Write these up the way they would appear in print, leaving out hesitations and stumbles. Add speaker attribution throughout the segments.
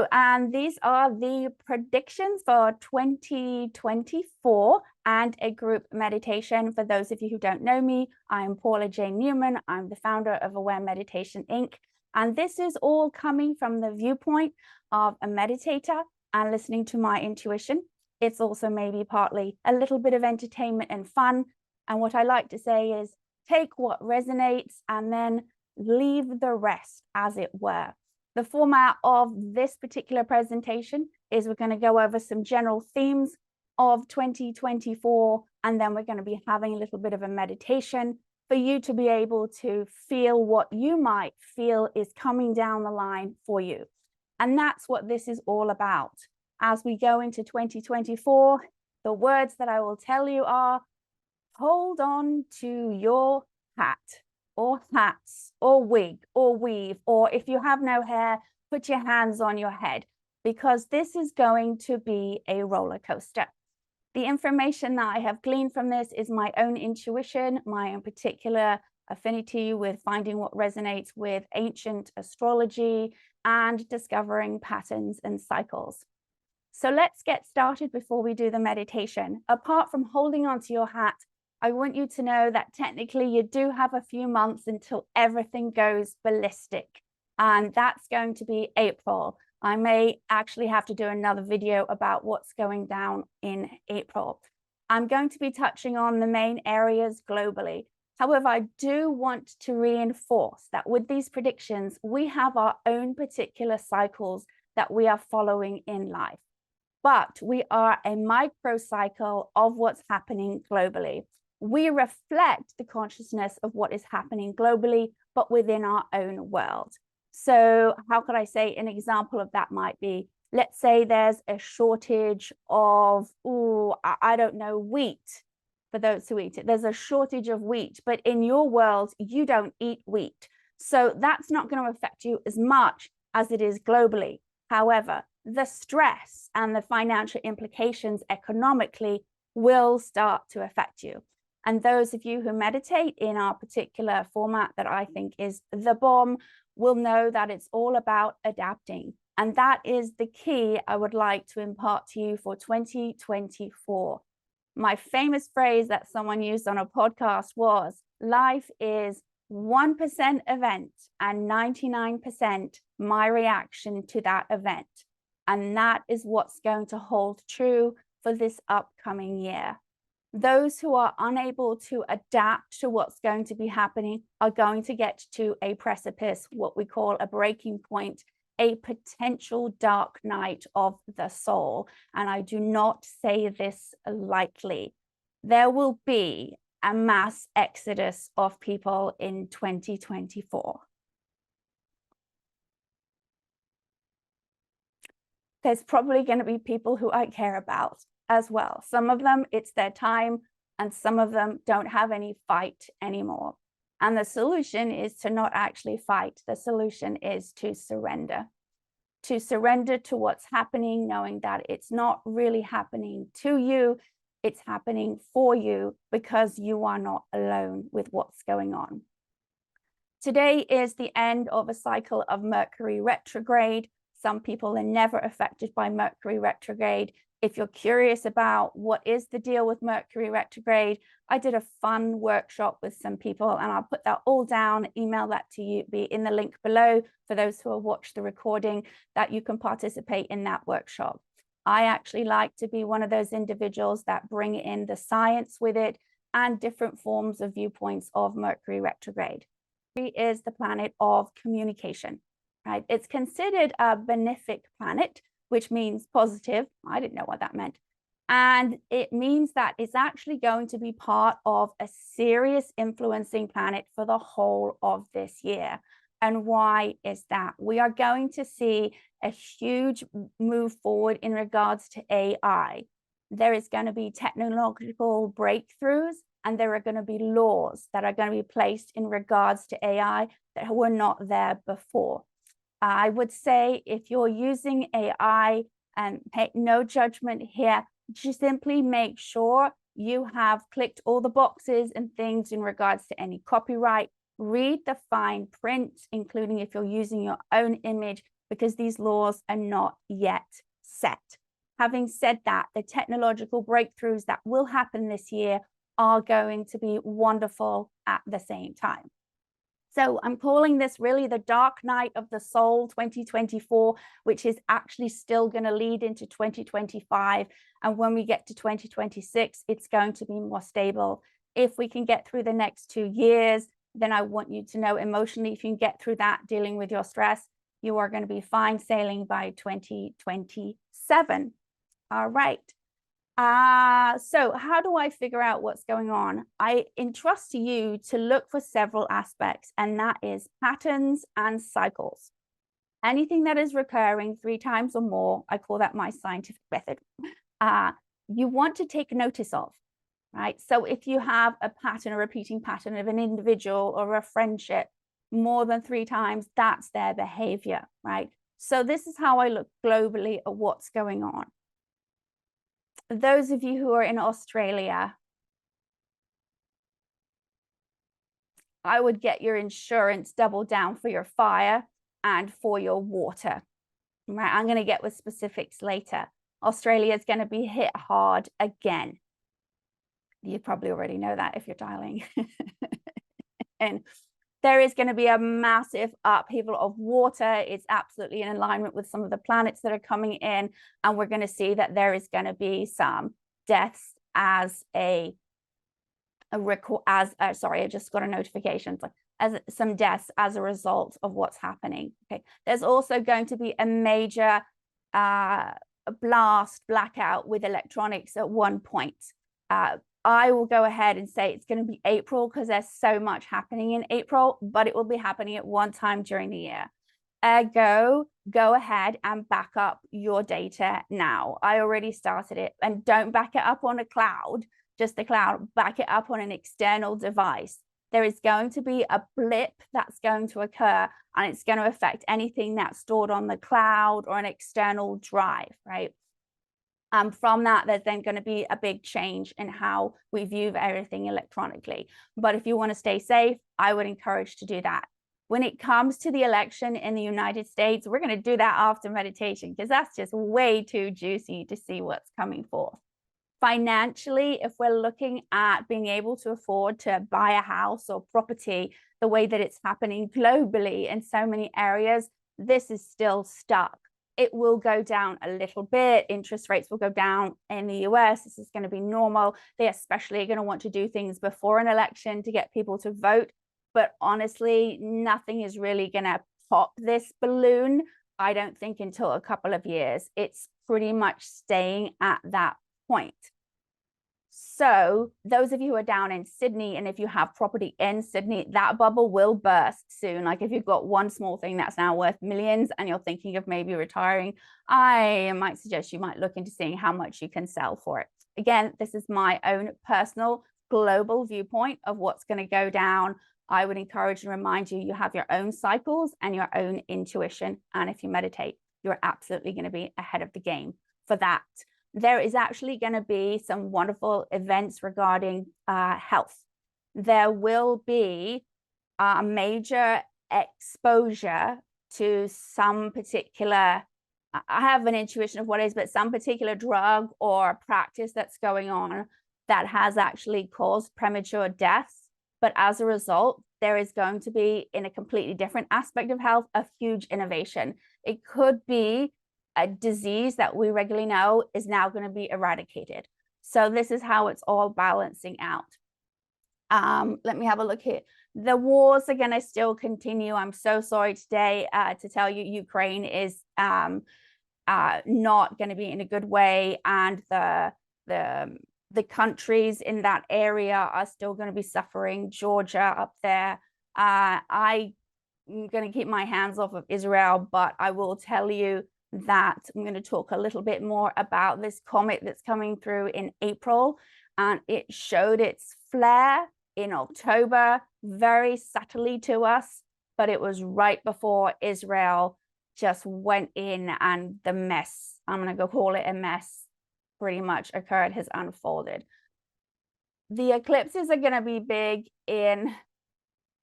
Speaker 1: Hello, and these are the predictions for 2024 and a group meditation. For those of you who don't know me, I'm Paula J. Newman. I'm the founder of Aware Meditation, Inc. And this is all coming from the viewpoint of a meditator and listening to my intuition. It's also maybe partly a little bit of entertainment and fun. And what I like to say is take what resonates and then leave the rest, as it were. The format of this particular presentation is we're going to go over some general themes of 2024, and then we're going to be having a little bit of a meditation for you to be able to feel what you might feel is coming down the line for you. And that's what this is all about. As we go into 2024, the words that I will tell you are: hold on to your hat, or hats, or wig, or weave, or if you have no hair, put your hands on your head, because this is going to be a roller coaster. The information that I have gleaned from this is my own intuition, my own particular affinity with finding what resonates with ancient astrology and discovering patterns and cycles. So let's get started before we do the meditation. Apart from holding onto your hat, I want you to know that technically you do have a few months until everything goes ballistic, and that's going to be April. I may actually have to do another video about what's going down in April. I'm going to be touching on the main areas globally. However, I do want to reinforce that with these predictions, we have our own particular cycles that we are following in life, but we are a microcycle of what's happening globally. We reflect the consciousness of what is happening globally, but within our own world. So how could I say an example of that might be, let's say there's a shortage of, I don't know, wheat, for those who eat it. There's a shortage of wheat, but in your world, you don't eat wheat. So that's not going to affect you as much as it is globally. However, the stress and the financial implications economically will start to affect you. And those of you who meditate in our particular format that I think is the bomb will know that it's all about adapting. And that is the key I would like to impart to you for 2024. My famous phrase that someone used on a podcast was, life is 1% event and 99% my reaction to that event. And that is what's going to hold true for this upcoming year. Those who are unable to adapt to what's going to be happening are going to get to a precipice, what we call a breaking point, a potential dark night of the soul. And I do not say this lightly. There will be a mass exodus of people in 2024. There's probably going to be people who I care about as well. Some of them, it's their time, and some of them don't have any fight anymore. And the solution is to not actually fight. The solution is to surrender to what's happening, knowing that it's not really happening to you, it's happening for you, because you are not alone with what's going on. Today is the end of a cycle of Mercury retrograde. Some people are never affected by Mercury retrograde. If you're curious about what is the deal with Mercury retrograde, I did a fun workshop with some people, and I'll put that all down, email that to you, be in the link below for those who have watched the recording, that you can participate in that workshop. I actually like to be one of those individuals that bring in the science with it and different forms of viewpoints of Mercury retrograde. Mercury is the planet of communication, right? It's considered a benefic planet, which means positive. I didn't know what that meant. And it means that it's actually going to be part of a serious influencing planet for the whole of this year. And why is that? We are going to see a huge move forward in regards to AI. There is going to be technological breakthroughs, and there are going to be laws that are going to be placed in regards to AI that were not there before. I would say if you're using AI, and no judgment here, just simply make sure you have clicked all the boxes and things in regards to any copyright. Read the fine print, including if you're using your own image, because these laws are not yet set. Having said that, the technological breakthroughs that will happen this year are going to be wonderful at the same time. So I'm calling this really the dark night of the soul 2024, which is actually still going to lead into 2025. And when we get to 2026, it's going to be more stable. If we can get through the next 2 years, then I want you to know emotionally, if you can get through that, dealing with your stress, you are going to be fine sailing by 2027. All right. So how do I figure out what's going on? I entrust to you to look for several aspects, and that is patterns and cycles. Anything that is recurring 3 times or more, I call that my scientific method, you want to take notice of, right? So if you have a pattern, a repeating pattern of an individual or a friendship more than 3 times, that's their behavior, right? So this is how I look globally at what's going on. Those of you who are in Australia, I would get your insurance doubled down for your fire and for your water. Right? I'm going to get with specifics later. Australia is going to be hit hard again. You probably already know that if you're dialing. And there is going to be a massive upheaval of water. It's absolutely in alignment with some of the planets that are coming in. And we're going to see that there is going to be some deaths as I just got a notification, as some deaths as a result of what's happening. Okay. There's also going to be a major blackout with electronics at one point. I will go ahead and say it's going to be April because there's so much happening in April, but it will be happening at one time during the year. Go ahead and back up your data now. I already started it, and don't back it up on a cloud, just the cloud, back it up on an external device. There is going to be a blip that's going to occur, and it's going to affect anything that's stored on the cloud or an external drive, right? From that, there's then going to be a big change in how we view everything electronically. But if you want to stay safe, I would encourage to do that. When it comes to the election in the United States, we're going to do that after meditation because that's just way too juicy to see what's coming forth. Financially, if we're looking at being able to afford to buy a house or property the way that it's happening globally in so many areas, this is still stuck. It will go down a little bit. Interest rates will go down in the US. This is going to be normal. They especially are going to want to do things before an election to get people to vote. But honestly, nothing is really going to pop this balloon, I don't think, until a couple of years. It's pretty much staying at that point. So those of you who are down in Sydney, and if you have property in Sydney, that bubble will burst soon. Like if you've got one small thing that's now worth millions and you're thinking of maybe retiring, I might suggest you might look into seeing how much you can sell for it. Again, this is my own personal global viewpoint of what's going to go down. I would encourage and remind you, you have your own cycles and your own intuition. And if you meditate, you're absolutely going to be ahead of the game for that. There is actually going to be some wonderful events regarding health. There will be a major exposure to some particular, I have an intuition of what it is, but some particular drug or practice that's going on that has actually caused premature deaths. But as a result, there is going to be, in a completely different aspect of health, a huge innovation. It could be a disease that we regularly know is now going to be eradicated. So this is how it's all balancing out. Let me have a look here. The wars are going to still continue. I'm so sorry today to tell you, Ukraine is not going to be in a good way, and the countries in that area are still going to be suffering. Georgia up there. I'm going to keep my hands off of Israel, but I will tell you that I'm going to talk a little bit more about this comet that's coming through in April, and it showed its flare in October very subtly to us, but it was right before Israel just went in, and the mess, I'm going to go call it a mess, pretty much occurred, has unfolded. The eclipses are going to be big in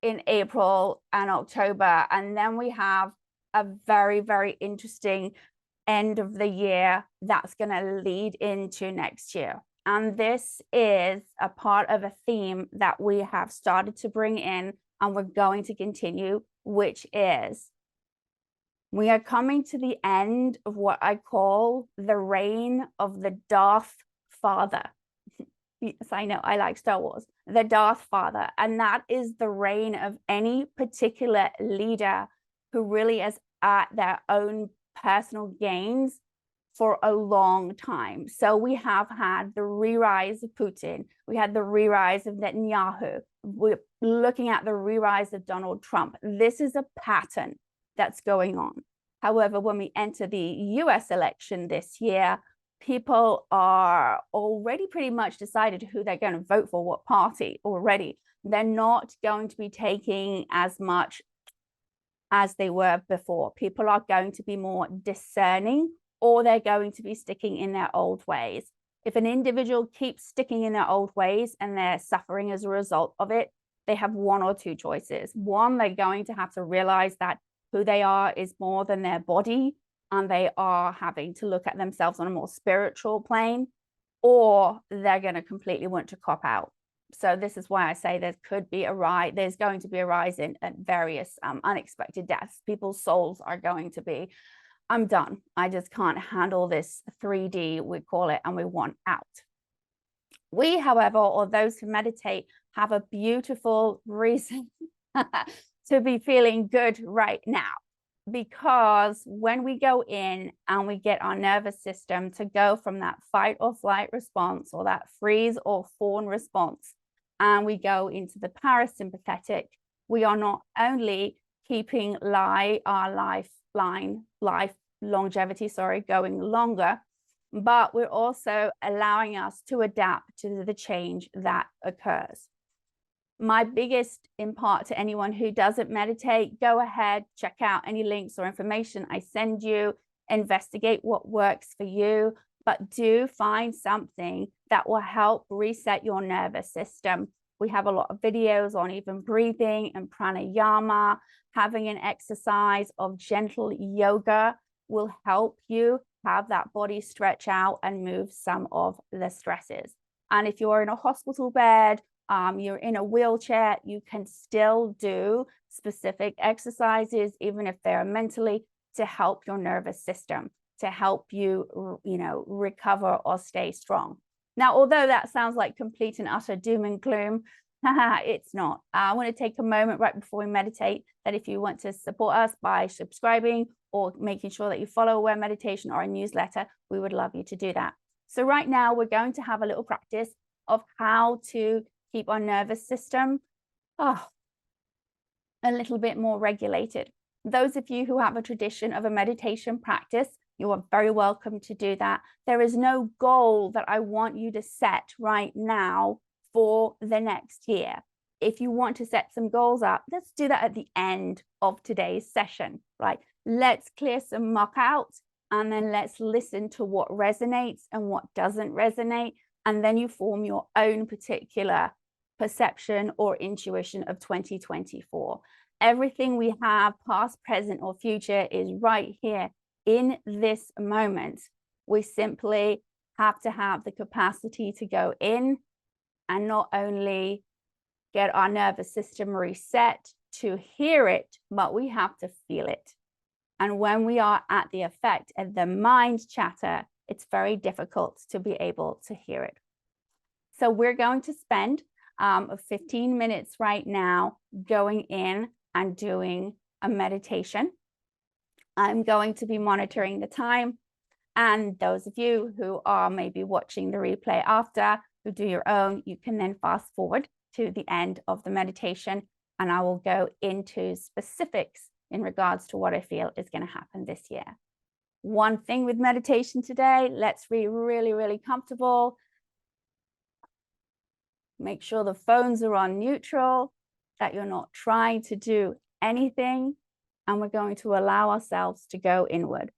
Speaker 1: April and October, and then we have a very, very interesting end of the year that's going to lead into next year. And this is a part of a theme that we have started to bring in and we're going to continue, which is we are coming to the end of what I call the reign of the Darth Father. Yes, I know, I like Star Wars. The Darth Father. And that is the reign of any particular leader who really is at their own personal gains for a long time. So we have had the re-rise of Putin. We had the re-rise of Netanyahu. We're looking at the re-rise of Donald Trump. This is a pattern that's going on. However, when we enter the US election this year, people are already pretty much decided who they're going to vote for, what party already. They're not going to be taking as much as they were before. People are going to be more discerning, or they're going to be sticking in their old ways. If an individual keeps sticking in their old ways and they're suffering as a result of it, they have one or two choices. One, they're going to have to realize that who they are is more than their body, and they are having to look at themselves on a more spiritual plane, or they're going to completely want to cop out. So this is why I say there's going to be a rise in various unexpected deaths. People's souls are going to be, I'm done. I just can't handle this 3D, we call it, and we want out. We, however, or those who meditate, have a beautiful reason to be feeling good right now. Because when we go in and we get our nervous system to go from that fight or flight response, or that freeze or fawn response, and we go into the parasympathetic, we are not only keeping our life longevity, going longer, but we're also allowing us to adapt to the change that occurs. My biggest impart to anyone who doesn't meditate, go ahead, check out any links or information I send you, investigate what works for you, but do find something that will help reset your nervous system. We have a lot of videos on even breathing and pranayama. Having an exercise of gentle yoga will help you have that body stretch out and move some of the stresses. And if you're in a hospital bed, you're in a wheelchair, you can still do specific exercises, even if they're mentally, to help your nervous system, to help you, recover or stay strong. Now, although that sounds like complete and utter doom and gloom, it's not. I want to take a moment right before we meditate that if you want to support us by subscribing or making sure that you follow Aware Meditation or our newsletter, we would love you to do that. So right now, we're going to have a little practice of how to keep our nervous system a little bit more regulated. Those of you who have a tradition of a meditation practice, you are very welcome to do that. There is no goal that I want you to set right now for the next year. If you want to set some goals up, let's do that at the end of today's session, right? Let's clear some muck out, and then let's listen to what resonates and what doesn't resonate. And then you form your own particular perception or intuition of 2024. Everything we have, past, present, or future, is right here in this moment. We simply have to have the capacity to go in and not only get our nervous system reset to hear it, but we have to feel it. And when we are at the effect of the mind chatter, it's very difficult to be able to hear it. So we're going to spend 15 minutes right now going in and doing a meditation. I'm going to be monitoring the time. And those of you who are maybe watching the replay after, who do your own, you can then fast forward to the end of the meditation, and I will go into specifics in regards to what I feel is going to happen this year. One thing with meditation today, let's be really, really comfortable. Make sure the phones are on neutral, that you're not trying to do anything, and we're going to allow ourselves to go inward.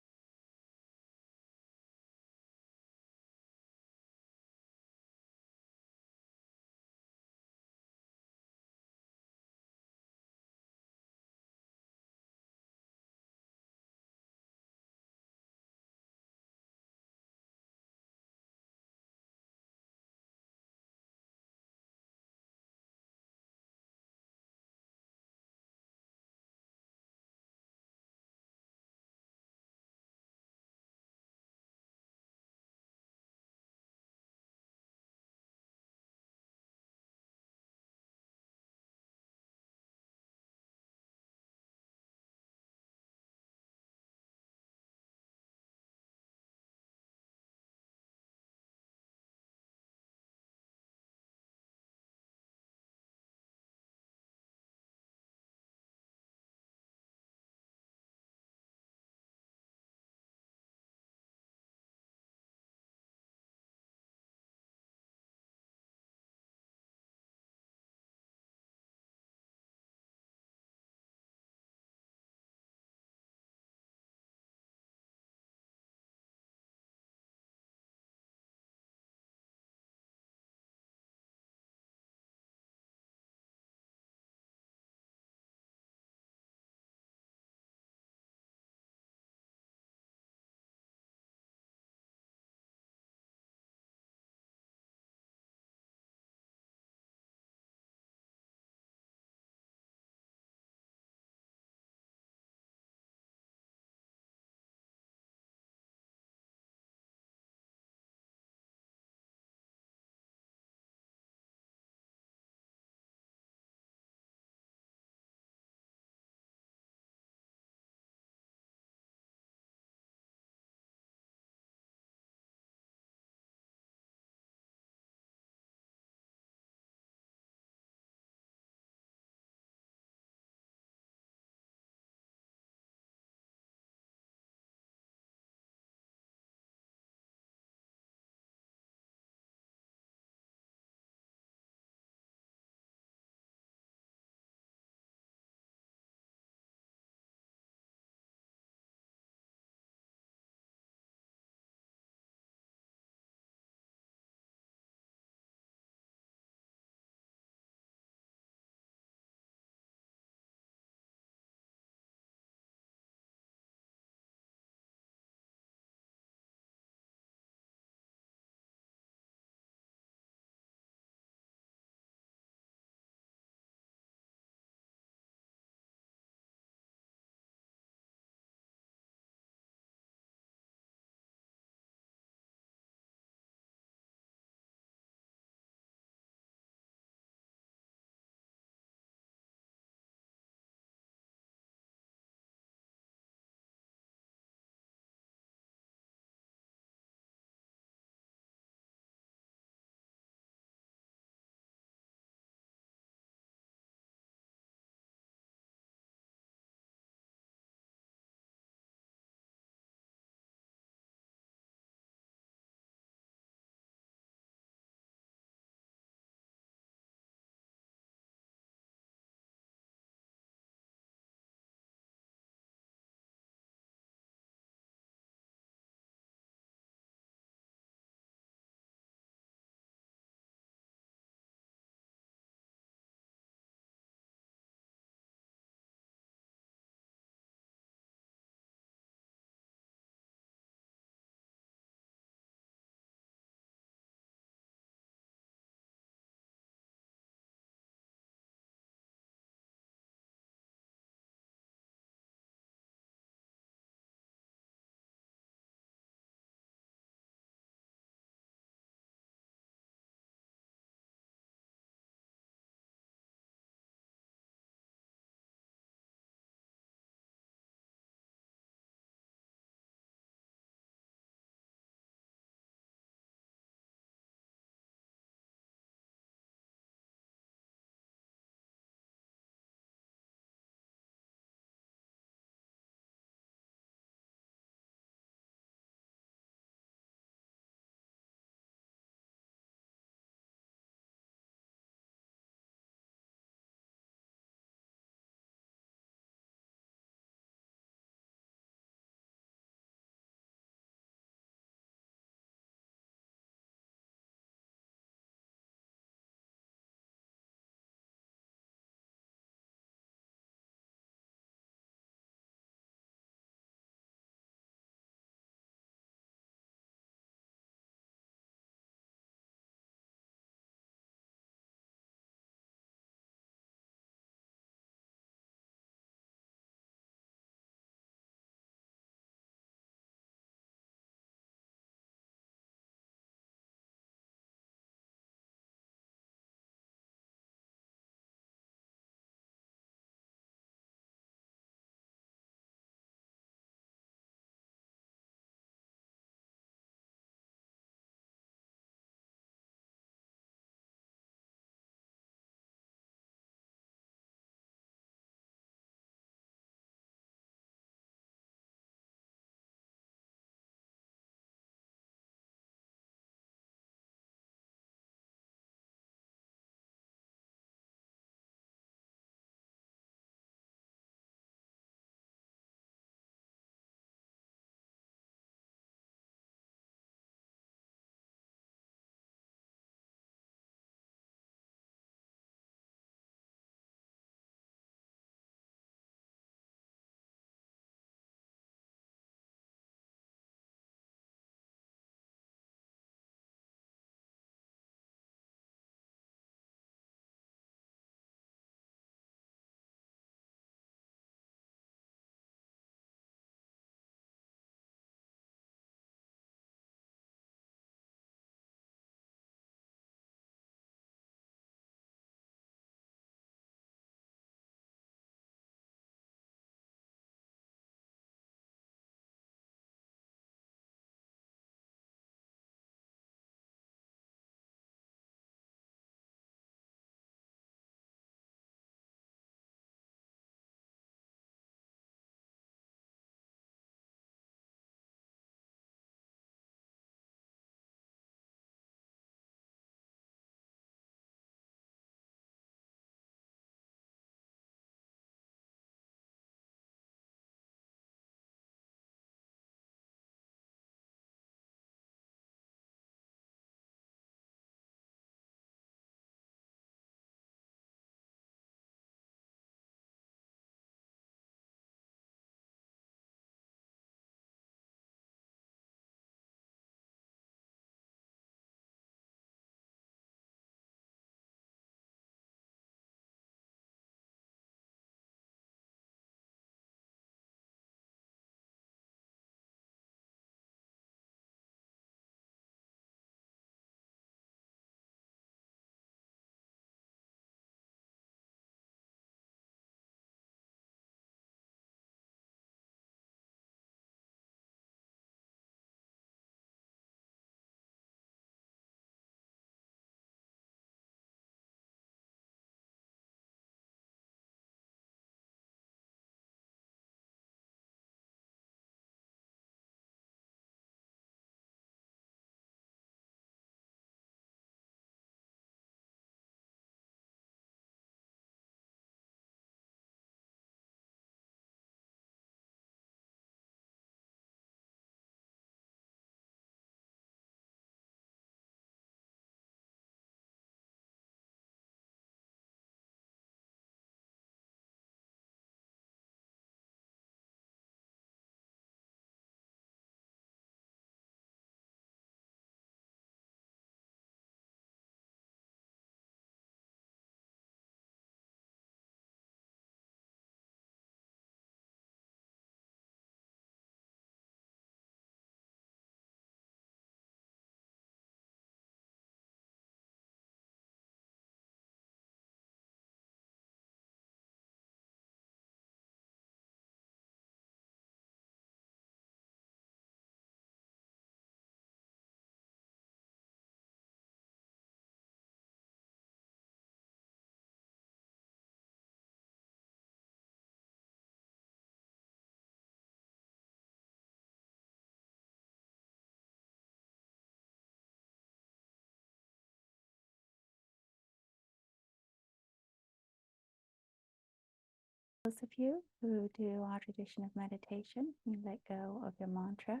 Speaker 1: Those of you who do our tradition of meditation, you let go of your mantra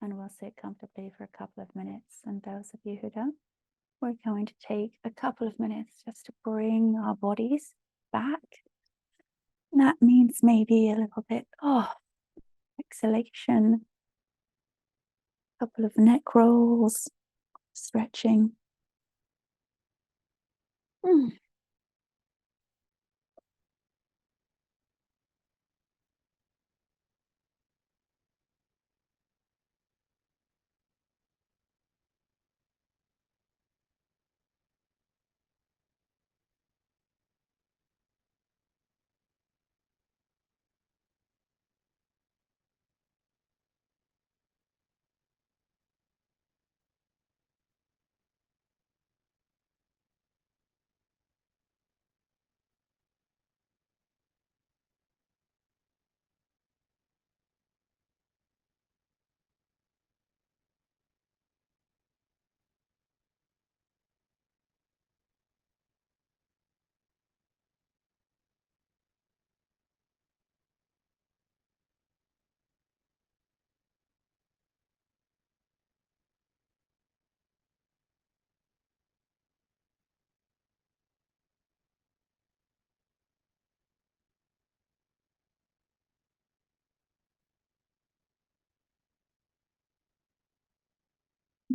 Speaker 1: and we'll sit comfortably for a couple of minutes. And those of you who don't, we're going to take a couple of minutes just to bring our bodies back. And that means maybe a little bit of exhalation, a couple of neck rolls, stretching.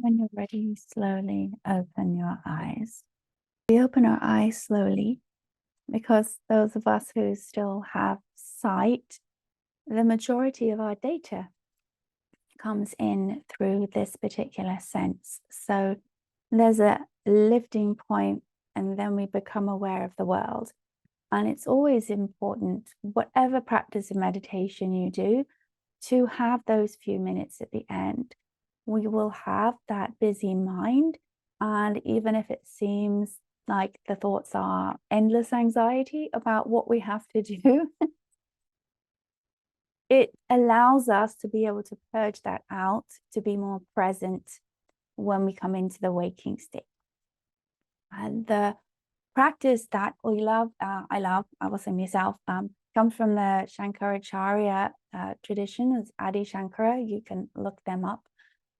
Speaker 1: When you're ready, slowly open your eyes. We open our eyes slowly because those of us who still have sight, the majority of our data comes in through this particular sense. So there's a lifting point, and then we become aware of the world. And it's always important, whatever practice of meditation you do, to have those few minutes at the end. We will have that busy mind. And even if it seems like the thoughts are endless anxiety about what we have to do, it allows us to be able to purge that out, to be more present when we come into the waking state. And the practice that we love, I will say myself, comes from the Shankaracharya tradition. It's Adi Shankara. You can look them up.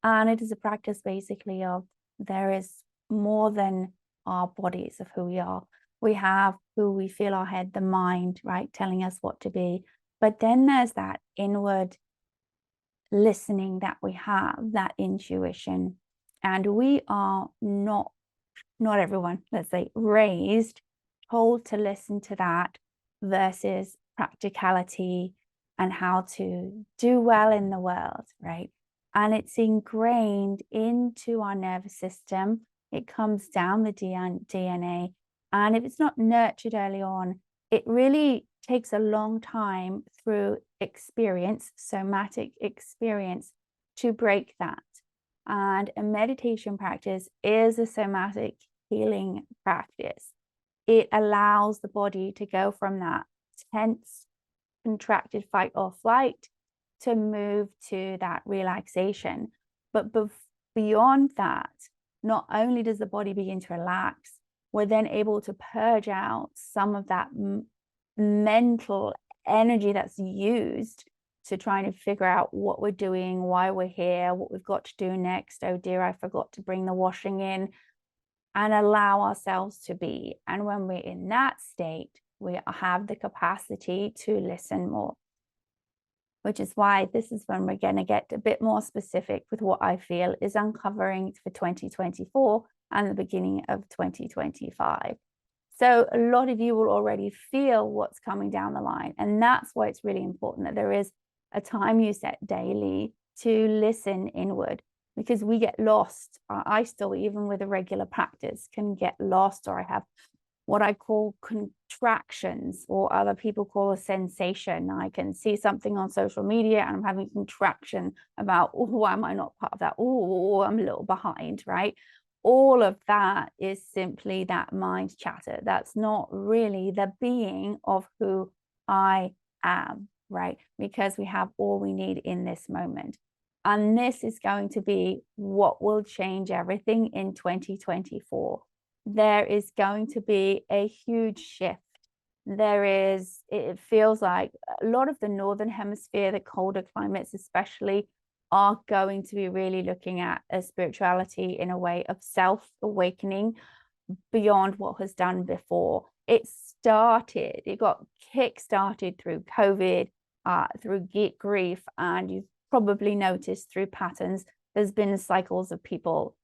Speaker 1: And it is a practice basically of there is more than our bodies of who we are. We have who we feel our head, the mind, right, telling us what to be. But then there's that inward listening that we have, that intuition. And we are not everyone, let's say, raised, told to listen to that versus practicality and how to do well in the world, right? And it's ingrained into our nervous system. It comes down the DNA. And if it's not nurtured early on, it really takes a long time through experience, somatic experience, to break that. And a meditation practice is a somatic healing practice. It allows the body to go from that tense, contracted fight or flight to move to that relaxation. But beyond that, not only does the body begin to relax, we're then able to purge out some of that mental energy that's used to try to figure out what we're doing, why we're here, what we've got to do next. Oh dear, I forgot to bring the washing in, and allow ourselves to be. And when we're in that state, we have the capacity to listen more, which is why this is when we're going to get a bit more specific with what I feel is uncovering for 2024 and the beginning of 2025. So a lot of you will already feel what's coming down the line. And that's why it's really important that there is a time you set daily to listen inward, because we get lost. I still, even with a regular practice, can get lost, or I have what I call contractions, or other people call a sensation. I can see something on social media and I'm having a contraction about, oh, why am I not part of that? Oh, I'm a little behind, right? All of that is simply that mind chatter. That's not really the being of who I am, right? Because we have all we need in this moment. And this is going to be what will change everything in 2024. There is going to be a huge shift. it feels like a lot of the northern hemisphere, the colder climates especially, are going to be really looking at a spirituality in a way of self-awakening beyond what was done before. It got kick-started through COVID, through grief, and you've probably noticed through patterns, there's been cycles of people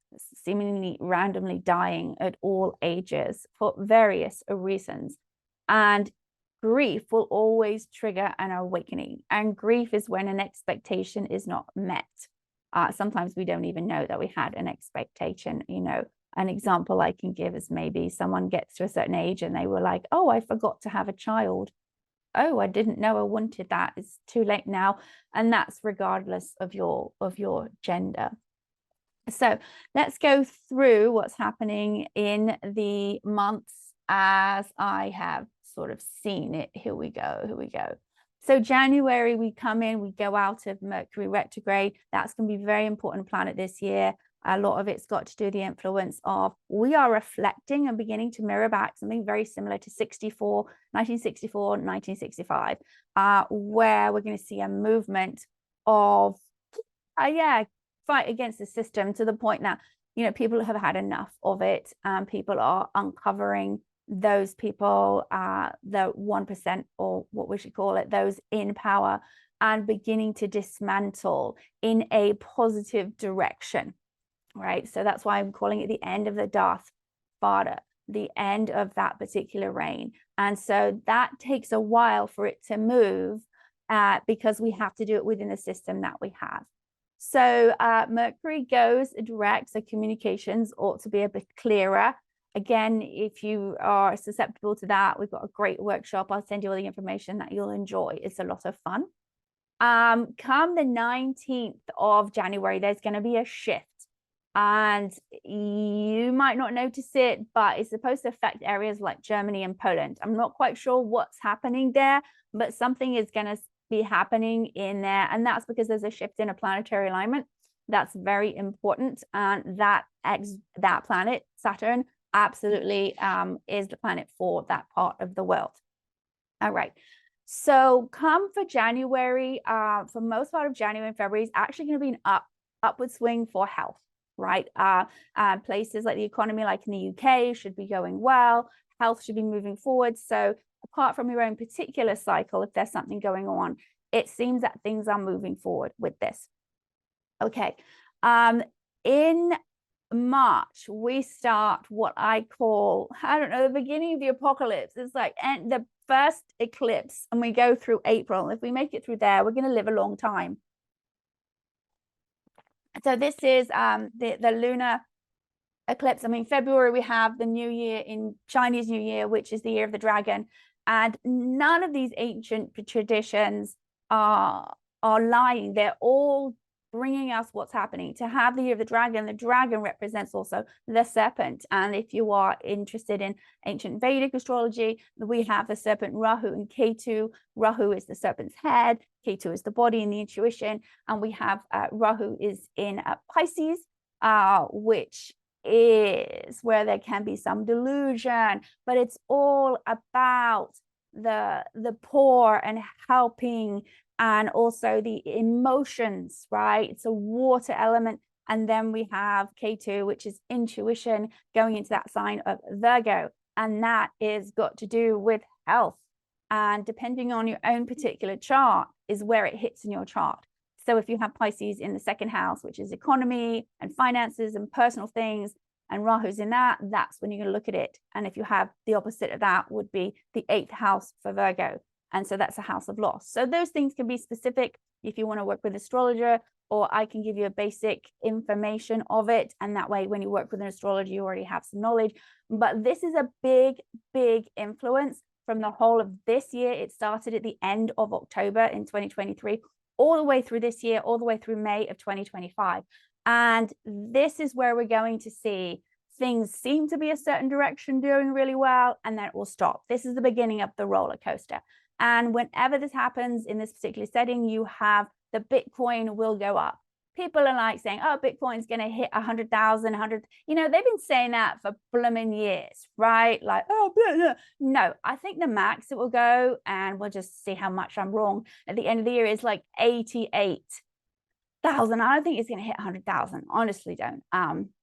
Speaker 1: seemingly randomly dying at all ages for various reasons. And grief will always trigger an awakening. And grief is when an expectation is not met. Sometimes we don't even know that we had an expectation. You know, an example I can give is maybe someone gets to a certain age and they were like, oh, I forgot to have a child. Oh, I didn't know I wanted that. It's too late now. And that's regardless of your gender. So let's go through what's happening in the months as I have sort of seen it. Here we go. So January, we come in, we go out of Mercury retrograde. That's going to be a very important planet this year. A lot of it's got to do with the influence of, we are reflecting and beginning to mirror back something very similar to 1964, 1965, where we're going to see a movement of, fight against the system, to the point that, you know, people have had enough of it, and people are uncovering those people, the 1%, or what we should call it, those in power, and beginning to dismantle in a positive direction, right? So that's why I'm calling it the end of the Darth Vader, the end of that particular reign. And so that takes a while for it to move, because we have to do it within the system that we have. So Mercury goes direct, so communications ought to be a bit clearer. Again, if you are susceptible to that, we've got a great workshop. I'll send you all the information that you'll enjoy. It's a lot of fun. Come the 19th of January, there's going to be a shift. And you might not notice it, but it's supposed to affect areas like Germany and Poland. I'm not quite sure what's happening there, but something is going to be happening in there. And that's because there's a shift in a planetary alignment. That's very important. And that planet, Saturn, absolutely is the planet for that part of the world. All right. So come for January, for most part of January and February is actually going to be an upward swing for health, right? Places like the economy, like in the UK, should be going well. Health should be moving forward. So apart from your own particular cycle, if there's something going on, it seems that things are moving forward with this. Okay. In March, we start what I call, I don't know, the beginning of the apocalypse. It's like the first eclipse, and we go through April. If we make it through there, we're going to live a long time. So this is the lunar eclipse. I mean, February, we have the New Year in Chinese New Year, which is the year of the dragon. And none of these ancient traditions are lying. They're all bringing us what's happening. To have the year of the dragon represents also the serpent. And if you are interested in ancient Vedic astrology, we have the serpent Rahu and Ketu. Rahu is the serpent's head, Ketu is the body and the intuition. And we have Rahu is in Pisces, which is where there can be some delusion, but it's all about the poor and helping, and also the emotions, right? It's a water element. And then we have Ketu, which is intuition, going into that sign of Virgo, and that is got to do with health. And depending on your own particular chart is where it hits in your chart. So if you have Pisces in the second house, which is economy and finances and personal things, and Rahu's in that, that's when you're going to look at it. And if you have the opposite of that, would be the 8th house for Virgo. And so that's a house of loss. So those things can be specific if you want to work with an astrologer, or I can give you a basic information of it. And that way, when you work with an astrologer, you already have some knowledge. But this is a big, big influence from the whole of this year. It started at the end of October in 2023, all the way through this year, all the way through May of 2025. And this is where we're going to see things seem to be a certain direction doing really well, and then it will stop. This is the beginning of the roller coaster. And whenever this happens in this particular setting, you have the Bitcoin will go up. people are like saying, oh, Bitcoin's going to hit 100,000, 100, you know, they've been saying that for blooming years, right? Like, oh, blah, blah. No, I think the max it will go, and we'll just see how much I'm wrong at the end of the year, is like 88,000. I don't think it's going to hit 100,000. Honestly, don't.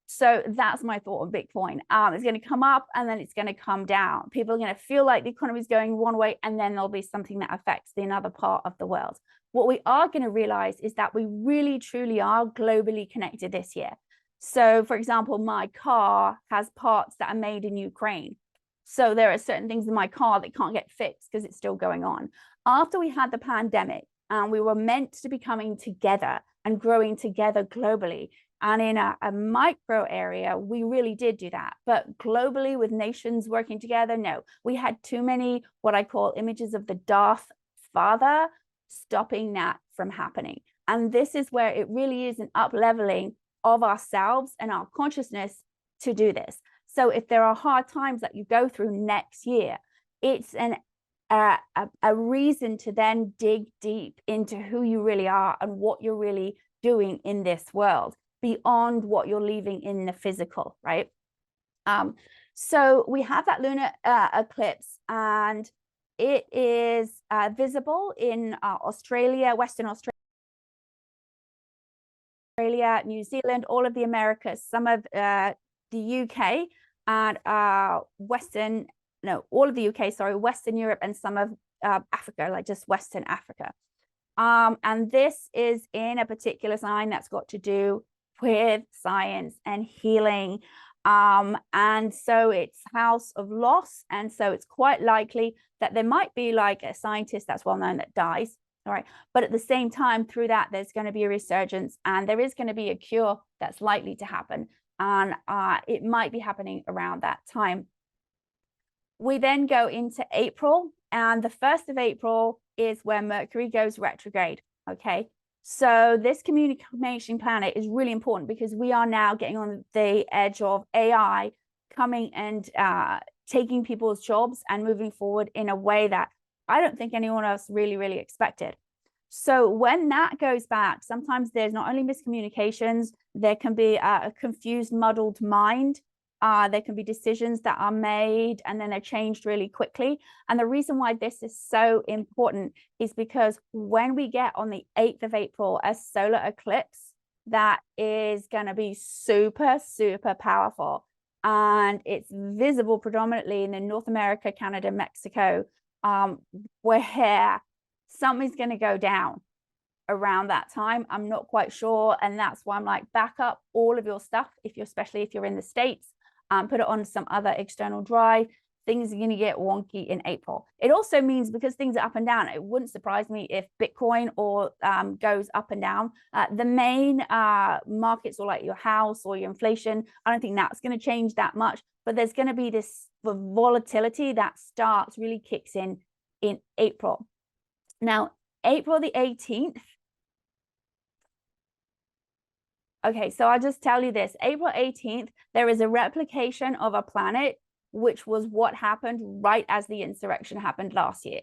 Speaker 1: So that's my thought on Bitcoin. It's going to come up and then it's going to come down. People are going to feel like the economy is going one way, and then there'll be something that affects the another part of the world. What we are going to realize is that we really, truly are globally connected this year. So, for example, my car has parts that are made in Ukraine. So there are certain things in my car that can't get fixed because it's still going on. After we had the pandemic and we were meant to be coming together and growing together globally, and in a micro area, we really did do that. But globally, with nations working together, no. We had too many, what I call images of the Darth Father, stopping that from happening. And this is where it really is an up-leveling of ourselves and our consciousness to do this. So if there are hard times that you go through next year, it's a reason to then dig deep into who you really are and what you're really doing in this world, beyond what you're leaving in the physical, right? So we have that lunar eclipse, and it is visible in Australia, Western Australia, New Zealand, all of the Americas, some of the UK, and all of the UK, sorry, Western Europe, and some of Africa, like just Western Africa. And this is in a particular sign that's got to do with science and healing. And so it's house of loss. And so it's quite likely that there might be like a scientist that's well known that dies. All right. But at the same time, through that, there's going to be a resurgence, and there is going to be a cure that's likely to happen. And it might be happening around that time. We then go into April, and the 1st of April is where Mercury goes retrograde. Okay. So this communication planet is really important because we are now getting on the edge of AI coming and taking people's jobs and moving forward in a way that I don't think anyone else really expected. So when that goes back, sometimes there's not only miscommunications, there can be a confused, muddled mind. There can be decisions that are made and then they're changed really quickly. And the reason why this is so important is because when we get on the 8th of April, a solar eclipse, that is going to be super powerful. And it's visible predominantly in the North America, Canada, Mexico, where something's going to go down around that time. I'm not quite sure. And that's why I'm like, back up all of your stuff, especially if you're in the States. Put it on some other external drive. Things are going to get wonky in April. It also means, because things are up and down, it wouldn't surprise me if Bitcoin or goes up and down. The main markets, or like your house or your inflation, I don't think that's going to change that much. But there's going to be this volatility that really kicks in April. Now, April the 18th. Okay, so I'll just tell you this. April 18th, there is a replication of a planet, which was what happened right as the insurrection happened last year.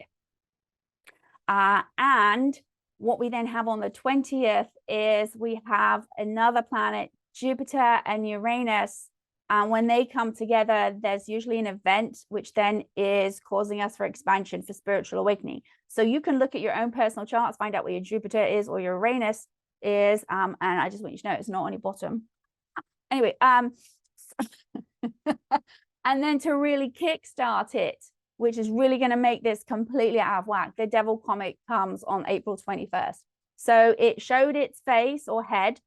Speaker 1: And what we then have on the 20th is we have another planet, Jupiter and Uranus. And when they come together, there's usually an event which then is causing us for expansion, for spiritual awakening. So you can look at your own personal charts, find out where your Jupiter is or your Uranus is, and I just want you to know it's not on your bottom. Anyway, and then to really kickstart it, which is really going to make this completely out of whack, the Devil comic comes on April 21st. So it showed its face or head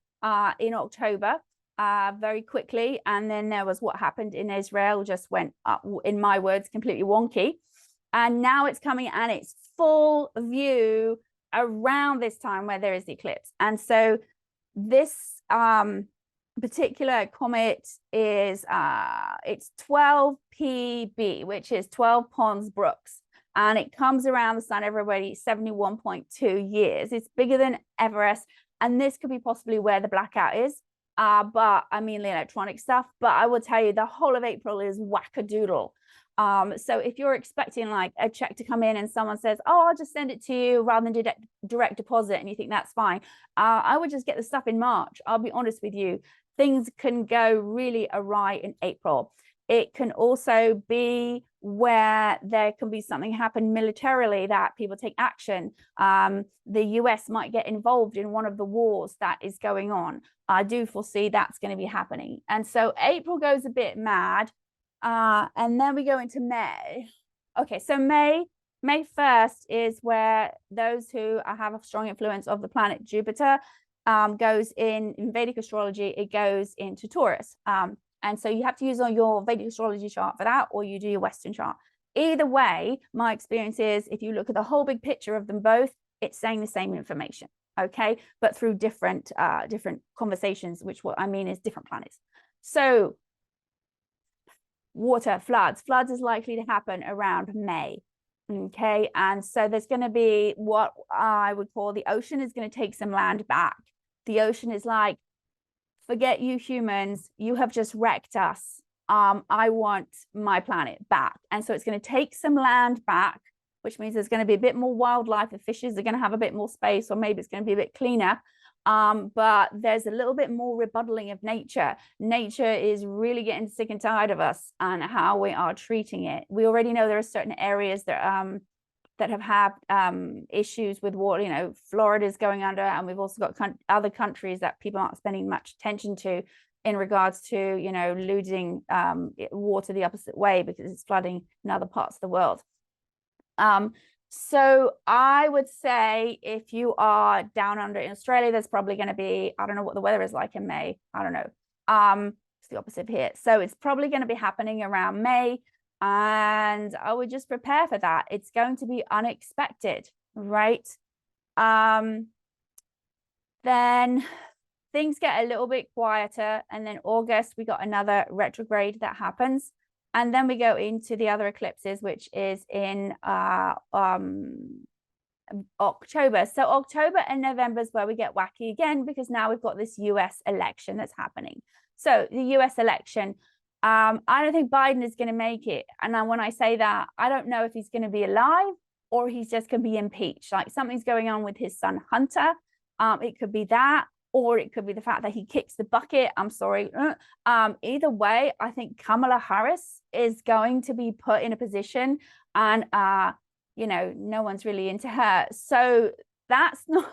Speaker 1: in October very quickly, and then there was what happened in Israel, just went up, in my words, completely wonky. And now it's coming, and it's full view around this time where there is the eclipse. And so this particular comet is it's 12 PB, which is 12 Pons Brooks, and it comes around the sun every 71.2 years. It's bigger than Everest, and this could be possibly where the blackout is, but I mean the electronic stuff. But I will tell you, the whole of April is wackadoodle. So if you're expecting like a check to come in and someone says, oh, I'll just send it to you rather than direct deposit, and you think that's fine, I would just get the stuff in March. I'll be honest with you, things can go really awry in April. It can also be where there can be something happen militarily that people take action. The US might get involved in one of the wars that is going on. I do foresee that's going to be happening. And so April goes a bit mad. And then we go into May. Okay, so May 1st is where those who have a strong influence of the planet Jupiter goes in Vedic astrology, it goes into Taurus. And so you have to use on your Vedic astrology chart for that, or you do your Western chart. Either way, my experience is if you look at the whole big picture of them both, it's saying the same information, okay? But through different conversations, which what I mean is different planets. So water, floods is likely to happen around May, okay? And so there's going to be what I would call the ocean is going to take some land back. The ocean is like, forget you humans, you have just wrecked us. I want my planet back. And so it's going to take some land back, which means there's going to be a bit more wildlife. The fishes are going to have a bit more space, or maybe it's going to be a bit cleaner. But there's a little bit more rebuttaling of nature. Nature is really getting sick and tired of us and how we are treating it. We already know there are certain areas that have had issues with water. You know, Florida's going under, and we've also got other countries that people aren't spending much attention to in regards to, you know, losing water the opposite way because it's flooding in other parts of the world. So I would say if you are down under in Australia, there's probably going to be, I don't know what the weather is like in May. I don't know. It's the opposite here. So it's probably going to be happening around May. And I would just prepare for that. It's going to be unexpected, right? Then things get a little bit quieter. And then August, we got another retrograde that happens. And then we go into the other eclipses, which is in October. So October and November is where we get wacky again, because now we've got this US election that's happening. So the US election, I don't think Biden is going to make it. And when I say that, I don't know if he's going to be alive or he's just going to be impeached. Like something's going on with his son, Hunter. It could be that, or it could be the fact that he kicks the bucket. I'm sorry. Either way, I think Kamala Harris is going to be put in a position, and you know, no one's really into her. So that's not,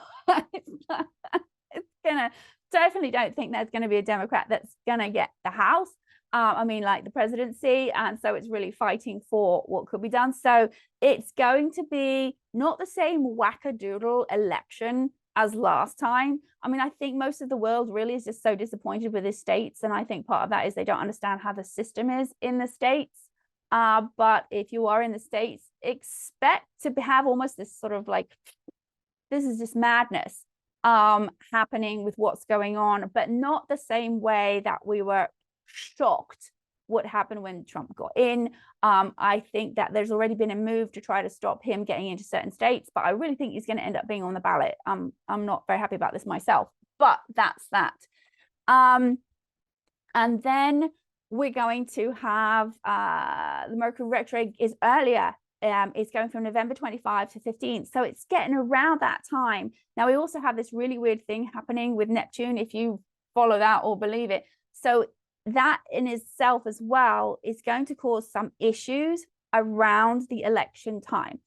Speaker 1: it's gonna, definitely don't think there's going to be a Democrat that's going to get the House. I mean, like the presidency. And so it's really fighting for what could be done. So it's going to be not the same wackadoodle election as last time. I mean, I think most of the world really is just so disappointed with the states. And I think part of that is they don't understand how the system is in the states. But if you are in the states, expect to have almost this sort of like, this is just madness happening with what's going on, but not the same way that we were shocked what happened when Trump got in. I think that there's already been a move to try to stop him getting into certain states, but I really think he's going to end up being on the ballot. I'm not very happy about this myself, but that's that. And then we're going to have the Mercury retrograde is earlier. It's going from November 25 to 15. So it's getting around that time. Now, we also have this really weird thing happening with Neptune, if you follow that or believe it. So that in itself as well is going to cause some issues around the election time.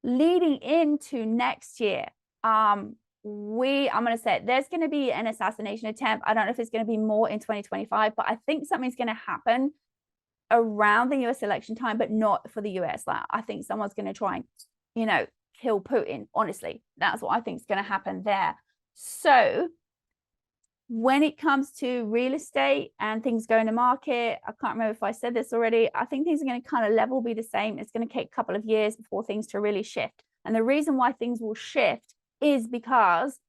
Speaker 1: Leading into next year, I'm going to say there's going to be an assassination attempt. I don't know if it's going to be more in 2025, but I think something's going to happen around the US election time, but not for the US. Like, I think someone's going to try and, you know, kill Putin. Honestly, that's what I think is going to happen there. So when it comes to real estate and things going to market, I can't remember if I said this already, I think things are going to kind of level be the same. It's going to take a couple of years before things to really shift. And the reason why things will shift is because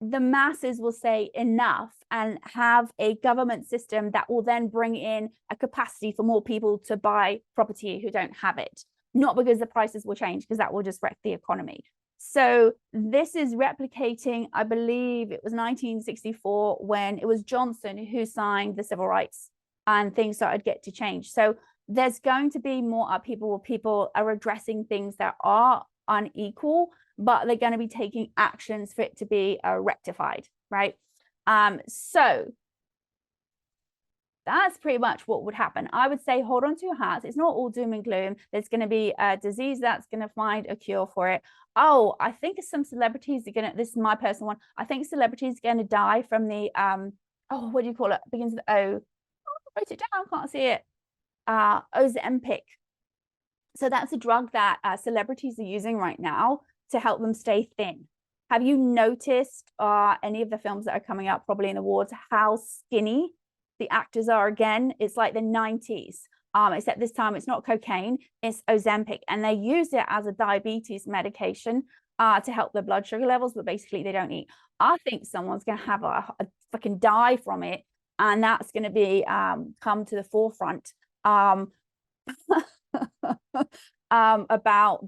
Speaker 1: the masses will say enough and have a government system that will then bring in a capacity for more people to buy property who don't have it. Not because the prices will change, because that will just wreck the economy. So this is replicating, I believe it was 1964 when it was Johnson who signed the civil rights and things started to change. So there's going to be more upheaval where people are addressing things that are unequal, but they're going to be taking actions for it to be rectified, right? So that's pretty much what would happen. I would say hold on to your hats. It's not all doom and gloom. There's going to be a disease that's going to find a cure for it. Oh, I think some celebrities are going to, this is my personal one, I think celebrities are going to die from the, oh, what do you call it? Begins with O. Oh, I wrote it down, can't see it. Ozempic. So that's a drug that celebrities are using right now to help them stay thin. Have you noticed any of the films that are coming up probably in awards, how skinny the actors are again? It's like the 90s, except this time it's not cocaine, it's Ozempic, and they use it as a diabetes medication to help their blood sugar levels, but basically they don't eat. I think someone's going to have a fucking die from it, and that's going to be come to the forefront about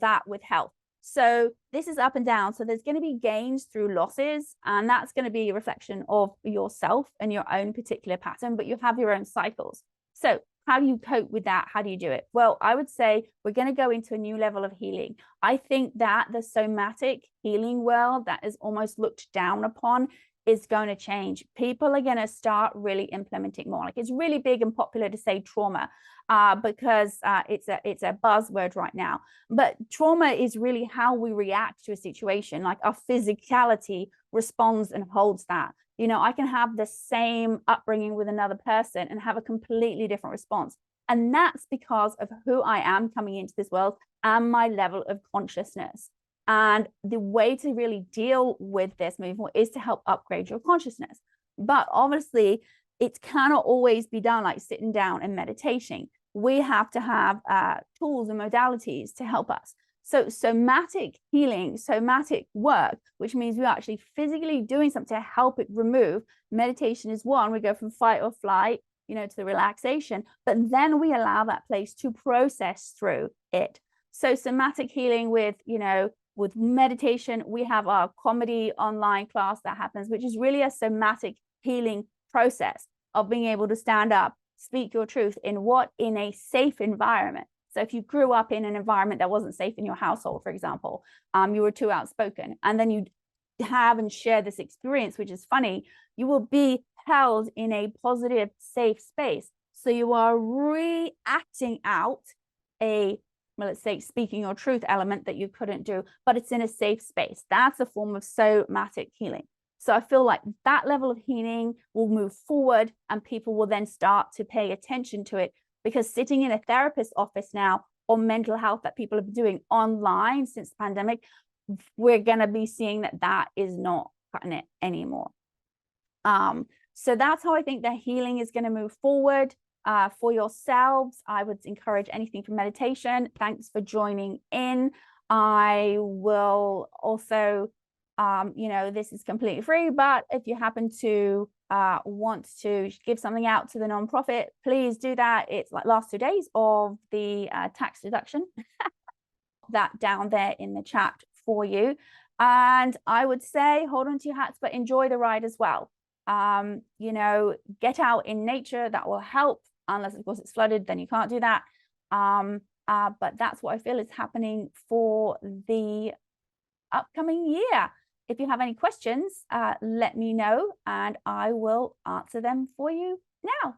Speaker 1: that with health. So this is up and down. So there's going to be gains through losses, and that's going to be a reflection of yourself and your own particular pattern, but you have your own cycles. So how do you cope with that? How do you do it? Well, I would say we're going to go into a new level of healing. I think that the somatic healing world that is almost looked down upon is going to change. People are going to start really implementing more. Like, it's really big and popular to say trauma because it's a buzzword right now. But trauma is really how we react to a situation. Like, our physicality responds and holds that. You know, I can have the same upbringing with another person and have a completely different response. And that's because of who I am coming into this world and my level of consciousness. And the way to really deal with this movement is to help upgrade your consciousness. But obviously, it cannot always be done like sitting down and meditating. We have to have tools and modalities to help us. So somatic healing, somatic work, which means we're actually physically doing something to help it remove. Meditation is one. We go from fight or flight, you know, to the relaxation, but then we allow that place to process through it. So somatic healing with, you know, with meditation, we have our comedy online class that happens, which is really a somatic healing process of being able to stand up, speak your truth in a safe environment. So if you grew up in an environment that wasn't safe in your household, for example, you were too outspoken, and then you have and share this experience, which is funny, you will be held in a positive, safe space. So you are reacting out a, well, let's say, speaking your truth element that you couldn't do, but it's in a safe space. That's a form of somatic healing. So I feel like that level of healing will move forward, and people will then start to pay attention to it, because sitting in a therapist's office now on mental health that people have been doing online since the pandemic, we're going to be seeing that that is not cutting it anymore. So that's how I think the healing is going to move forward. For yourselves, I would encourage anything from meditation. Thanks for joining in. I will also, you know, this is completely free, but if you happen to want to give something out to the nonprofit, please do that. It's like last 2 days of the tax deduction. That down there in the chat for you. And I would say hold on to your hats, but enjoy the ride as well. You know, get out in nature. That will help, unless of course it's flooded, then you can't do that. But that's what I feel is happening for the upcoming year. If you have any questions, let me know and I will answer them for you now.